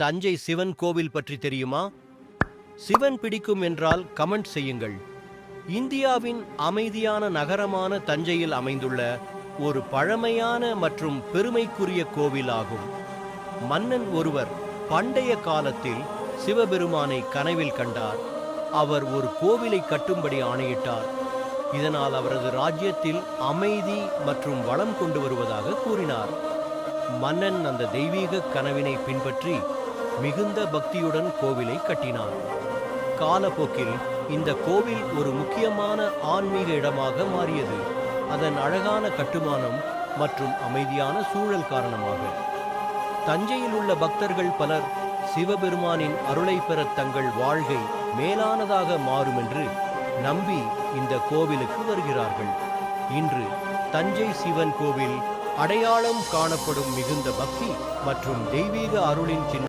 தஞ்சை சிவன் கோவில் பற்றி தெரியுமா? சிவன் பிடிக்கும் என்றால் கமெண்ட் செய்யுங்கள். இந்தியாவின் அமைதியான நகரமான தஞ்சையில் அமைந்துள்ள ஒரு பழமையான மற்றும் பெருமைக்குரிய கோவில் ஆகும். மன்னன் ஒருவர் பண்டைய காலத்தில் சிவபெருமானை கனவில் கண்டார். அவர் ஒரு கோவிலை கட்டும்படி ஆணையிட்டார். இதனால் அவரது ராஜ்யத்தில் அமைதி மற்றும் வளம் கொண்டு வருவதாக கூறினார். மன்னன் அந்த தெய்வீக கனவினை பின்பற்றி மிகுந்த பக்தியுடன் கோவிலை கட்டினார். காலப்போக்கில் இந்த கோவில் ஒரு முக்கியமான ஆன்மீக இடமாக மாறியது. அதன் அழகான கட்டுமானம் மற்றும் அமைதியான சூழல் காரணமாக தஞ்சையில் உள்ள பக்தர்கள் பலர் சிவபெருமானின் அருளை பெற தங்கள் வாழ்க்கை மேலானதாக மாறும் என்று நம்பி இந்த கோவிலுக்கு வருகிறார்கள். இன்று தஞ்சை சிவன் கோவில் அடையாளம் காணப்படும் மிகுந்த பக்தி மற்றும் தெய்வீக அருளின் சின்ன